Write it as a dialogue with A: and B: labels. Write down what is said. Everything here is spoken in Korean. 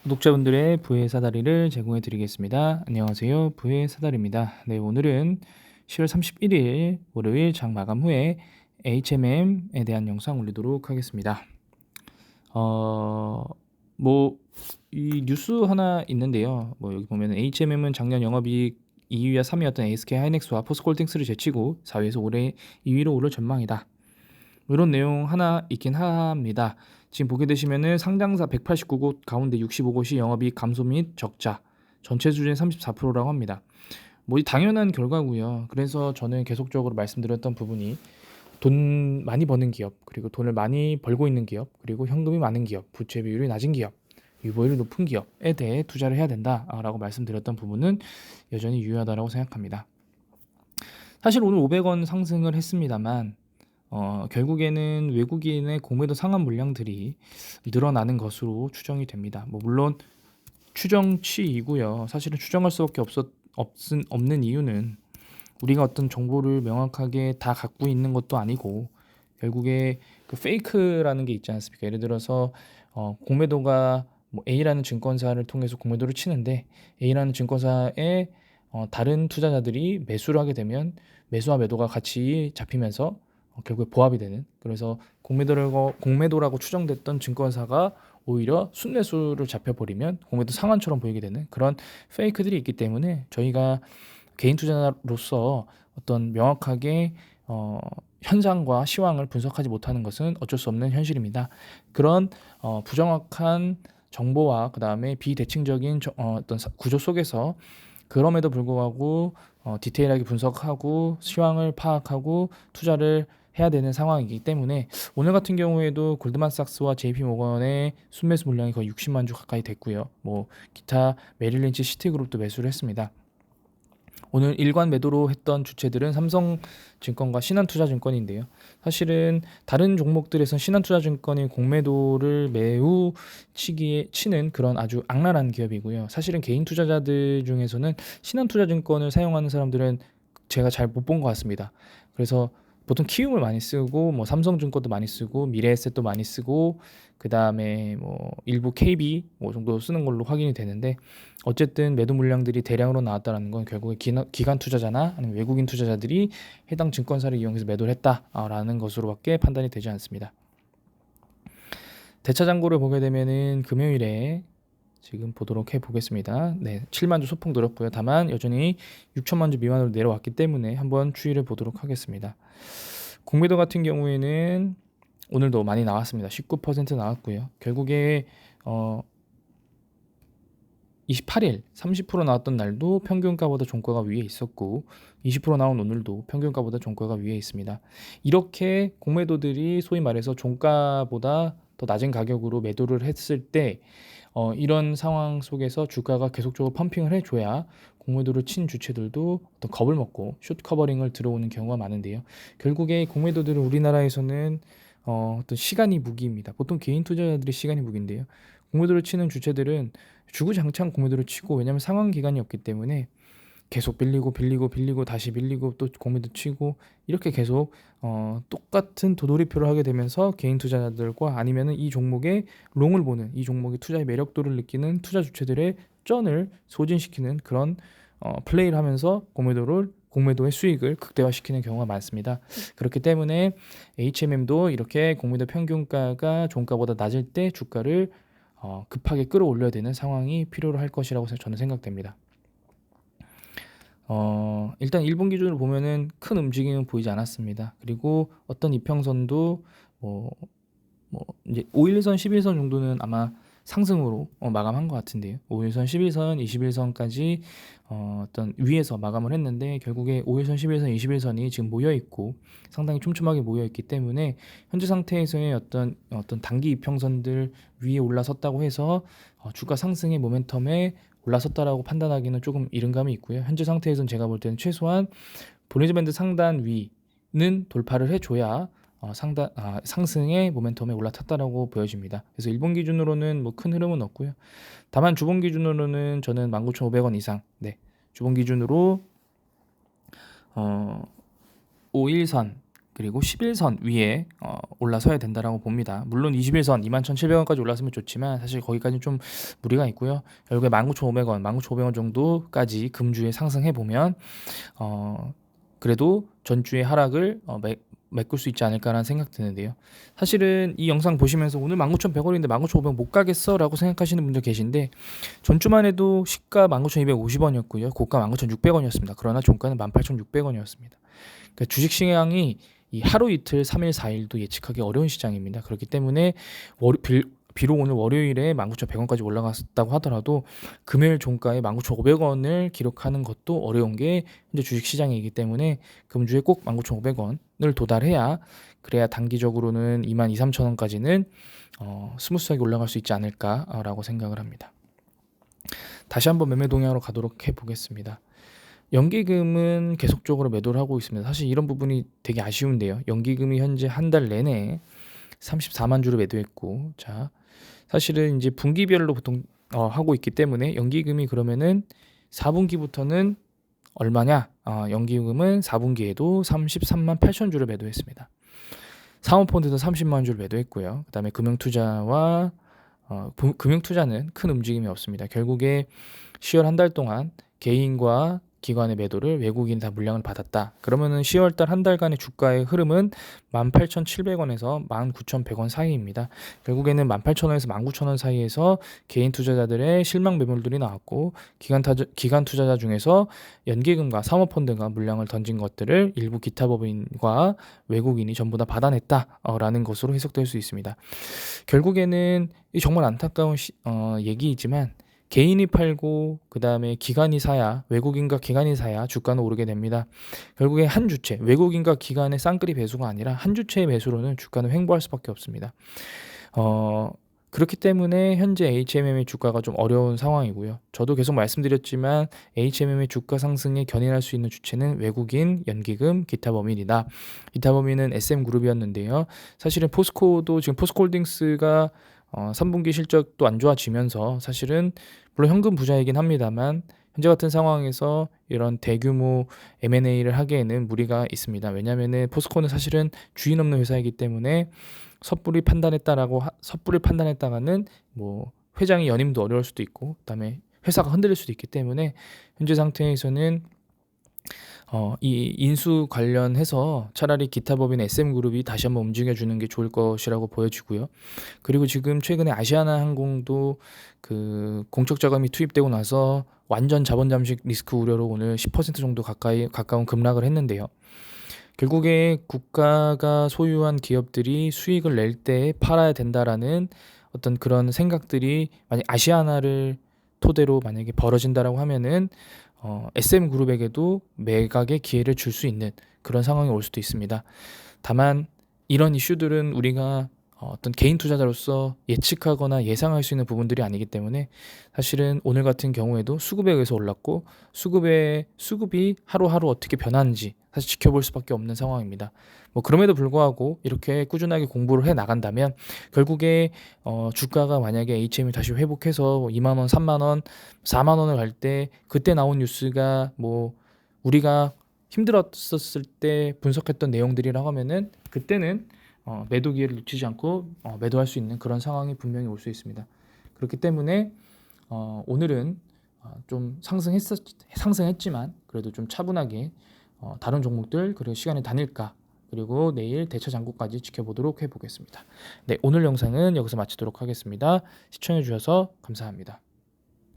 A: 구독자분들의 부의 사다리를 제공해 드리겠습니다. 안녕하세요. 부의 사다리입니다. 네, 오늘은 10월 31일 월요일 장 마감 후에 HMM에 대한 영상 올리도록 하겠습니다. 이 뉴스 하나 있는데요. 여기 보면 HMM은 작년 영업이익 2위와 3위였던 SK 하이닉스와 포스코홀딩스를 제치고 4위에서 올해 2위로 오를 전망이다. 이런 내용 하나 있긴 합니다. 지금 보게 되시면은 상장사 189곳 가운데 65곳이 영업이익 감소 및 적자, 전체 수준의 34%라고 합니다. 이 당연한 결과고요. 그래서 저는 계속적으로 말씀드렸던 부분이 돈 많이 버는 기업, 그리고 돈을 많이 벌고 있는 기업, 그리고 현금이 많은 기업, 부채 비율이 낮은 기업, 유보율이 높은 기업에 대해 투자를 해야 된다라고 말씀드렸던 부분은 여전히 유효하다고 생각합니다. 사실 오늘 500원 상승을 했습니다만 결국에는 외국인의 공매도 상환 물량들이 늘어나는 것으로 추정이 됩니다. 물론 추정치이고요. 사실은 추정할 수밖에 없는 이유는 우리가 어떤 정보를 명확하게 다 갖고 있는 것도 아니고 결국에 그 페이크라는 게 있지 않습니까? 예를 들어서 공매도가 A라는 증권사를 통해서 공매도를 치는데 A라는 증권사에 다른 투자자들이 매수를 하게 되면 매수와 매도가 같이 잡히면서 결국에 보합이 되는, 그래서 공매도라고 추정됐던 증권사가 오히려 순매수를 잡혀버리면 공매도 상한처럼 보이게 되는 그런 페이크들이 있기 때문에 저희가 개인 투자자로서 어떤 명확하게 현상과 시황을 분석하지 못하는 것은 어쩔 수 없는 현실입니다. 그런 부정확한 정보와 그 다음에 비대칭적인 어떤 구조 속에서 그럼에도 불구하고 디테일하게 분석하고 시황을 파악하고 투자를 해야 되는 상황이기 때문에 오늘 같은 경우에도 골드만삭스와 JP모건의 순매수 물량이 거의 60만 주 가까이 됐고요. 기타 메릴린치 시티그룹도 매수를 했습니다. 오늘 일관 매도로 했던 주체들은 삼성증권과 신한투자증권인데요. 사실은 다른 종목들에선 신한투자증권이 공매도를 매우 치는 그런 아주 악랄한 기업이고요. 사실은 개인 투자자들 중에서는 신한투자증권을 사용하는 사람들은 제가 잘 못 본 것 같습니다. 그래서 보통 키움을 많이 쓰고 삼성증권도 많이 쓰고 미래에셋도 많이 쓰고 그 다음에 일부 KB 정도 쓰는 걸로 확인이 되는데, 어쨌든 매도 물량들이 대량으로 나왔다는 건 결국에 기관 투자자나 아니면 외국인 투자자들이 해당 증권사를 이용해서 매도를 했다라는 것으로밖에 판단이 되지 않습니다. 대차장고를 보게 되면은 금요일에 지금 보도록 해보겠습니다. 네, 7만 주 소폭 늘었고요. 다만 여전히 6천만 주 미만으로 내려왔기 때문에 한번 추이를 보도록 하겠습니다. 공매도 같은 경우에는 오늘도 많이 나왔습니다. 19% 나왔고요. 결국에 28일 30% 나왔던 날도 평균가보다 종가가 위에 있었고 20% 나온 오늘도 평균가보다 종가가 위에 있습니다. 이렇게 공매도들이 소위 말해서 종가보다 더 낮은 가격으로 매도를 했을 때 이런 상황 속에서 주가가 계속적으로 펌핑을 해줘야 공매도를 친 주체들도 어떤 겁을 먹고 숏 커버링을 들어오는 경우가 많은데요. 결국에 공매도들은 우리나라에서는 어떤 시간이 무기입니다. 보통 개인 투자자들이 시간이 무기인데요. 공매도를 치는 주체들은 주구장창 공매도를 치고, 왜냐하면 상환 기간이 없기 때문에 계속 빌리고 다시 빌리고 또 공매도 치고 이렇게 계속 똑같은 도돌이표를 하게 되면서 개인 투자자들과 아니면은 이 종목의 롱을 보는, 이 종목의 투자의 매력도를 느끼는 투자 주체들의 쩐을 소진시키는 그런 플레이를 하면서 공매도의 수익을 극대화시키는 경우가 많습니다. 그렇기 때문에 HMM도 이렇게 공매도 평균가가 종가보다 낮을 때 주가를 급하게 끌어올려야 되는 상황이 필요로 할 것이라고 저는 생각됩니다. 일단 1분 기준으로 보면은 큰 움직임은 보이지 않았습니다. 그리고 어떤 이평선도 이제 5일선, 11선 정도는 아마 상승으로 마감한 것 같은데요. 5일선, 11선, 21선까지 어떤 위에서 마감을 했는데 결국에 5일선, 11선, 21선이 지금 모여 있고 상당히 촘촘하게 모여 있기 때문에 현재 상태에서의 어떤 단기 이평선들 위에 올라섰다고 해서 주가 상승의 모멘텀에 올라섰다라고 판단하기는 조금 이른 감이 있고요. 현재 상태에서는 제가 볼 때는 최소한 볼린저 밴드 상단 위는 돌파를 해줘야 상승의 모멘텀에 올라탔다라고 보여집니다. 그래서 일본 기준으로는 큰 흐름은 없고요. 다만 주봉 기준으로는 저는 19,500원 이상, 주봉 기준으로 5일선 그리고 11선 위에 올라서야 된다라고 봅니다. 물론 21선 21,700원까지 올랐으면 좋지만 사실 거기까지는 좀 무리가 있고요. 결국에 19,500원, 19,500원 정도까지 금주에 상승해 보면 그래도 전주의 하락을 메꿀 수 있지 않을까라는 생각 드는데요. 사실은 이 영상 보시면서 오늘 19,100원인데 19,500원 못 가겠어 라고 생각하시는 분들 계신데 전주만 해도 시가 19,250원이었고요. 고가 19,600원이었습니다. 그러나 종가는 18,600원이었습니다. 그러니까 주식시장이 이 하루 이틀 3일 4일도 예측하기 어려운 시장입니다. 그렇기 때문에 비록 오늘 월요일에 19,100원까지 올라갔다고 하더라도 금요일 종가에 19,500원을 기록하는 것도 어려운 게 현재 주식시장이기 때문에 금주에 꼭 19,500원을 도달해야 그래야 단기적으로는 22,000~23,000원까지는 스무스하게 올라갈 수 있지 않을까라고 생각을 합니다. 다시 한번 매매 동향으로 가도록 해보겠습니다. 연기금은 계속적으로 매도를 하고 있습니다. 사실 이런 부분이 되게 아쉬운데요. 연기금이 현재 한 달 내내 34만 주를 매도했고, 자, 사실은 이제 분기별로 보통 하고 있기 때문에 연기금이 그러면은 4분기부터는 얼마냐? 연기금은 4분기에도 33만 8천 주를 매도했습니다. 사모펀드도 30만 주를 매도했고요. 그다음에 금융투자와 금융투자는 큰 움직임이 없습니다. 결국에 10월 한 달 동안 개인과 기관의 매도를 외국인이 다 물량을 받았다. 그러면은 10월달 한 달간의 주가의 흐름은 18,700원에서 19,100원 사이입니다. 결국에는 18,000원에서 19,000원 사이에서 개인 투자자들의 실망 매물들이 나왔고 기관 투자자 중에서 연기금과 사모펀드가 물량을 던진 것들을 일부 기타 법인과 외국인이 전부 다 받아냈다라는 것으로 해석될 수 있습니다. 결국에는 정말 안타까운 얘기이지만 개인이 팔고 그 다음에 기관이 사야 외국인과 기관이 사야 주가는 오르게 됩니다. 결국에 한 주체 외국인과 기관의 쌍끌이 배수가 아니라 한 주체의 배수로는 주가는 횡보할 수밖에 없습니다. 그렇기 때문에 현재 HMM의 주가가 좀 어려운 상황이고요. 저도 계속 말씀드렸지만 HMM의 주가 상승에 견인할 수 있는 주체는 외국인, 연기금, 기타 범인이다. 기타 범인은 SM그룹이었는데요. 사실은 포스코도 지금 포스코홀딩스가 3분기 실적도 안 좋아지면서 사실은 물론 현금 부자이긴 합니다만 현재 같은 상황에서 이런 대규모 M&A를 하기에는 무리가 있습니다. 왜냐하면 포스코는 사실은 주인 없는 회사이기 때문에 섣불리 판단했다가는 뭐 회장이 연임도 어려울 수도 있고 그다음에 회사가 흔들릴 수도 있기 때문에 현재 상태에서는 이 인수 관련해서 차라리 기타 법인 SM그룹이 다시 한번 움직여주는 게 좋을 것이라고 보여지고요. 그리고 지금 최근에 아시아나 항공도 그 공적 자금이 투입되고 나서 완전 자본 잠식 리스크 우려로 오늘 10% 정도 가까운 급락을 했는데요. 결국에 국가가 소유한 기업들이 수익을 낼 때 팔아야 된다라는 어떤 그런 생각들이 만약 아시아나를 토대로 만약에 벌어진다라고 하면은 SM그룹에게도 매각의 기회를 줄 수 있는 그런 상황이 올 수도 있습니다. 다만 이런 이슈들은 우리가 어떤 개인 투자자로서 예측하거나 예상할 수 있는 부분들이 아니기 때문에 사실은 오늘 같은 경우에도 수급에 의해서 올랐고 수급이 하루하루 어떻게 변하는지 사실 지켜볼 수밖에 없는 상황입니다. 뭐 그럼에도 불구하고 이렇게 꾸준하게 공부를 해 나간다면 결국에 주가가 만약에 HM이 다시 회복해서 2만 원, 3만 원, 4만 원을 갈 때 그때 나온 뉴스가 뭐 우리가 힘들었었을 때 분석했던 내용들이라고 하면은 그때는 매도 기회를 놓치지 않고 매도할 수 있는 그런 상황이 분명히 올 수 있습니다. 그렇기 때문에 오늘은 좀 상승했지만 그래도 좀 차분하게 다른 종목들 그리고 시간의 단일가 그리고 내일 대처 장구까지 지켜보도록 해보겠습니다. 네, 오늘 영상은 여기서 마치도록 하겠습니다. 시청해 주셔서 감사합니다.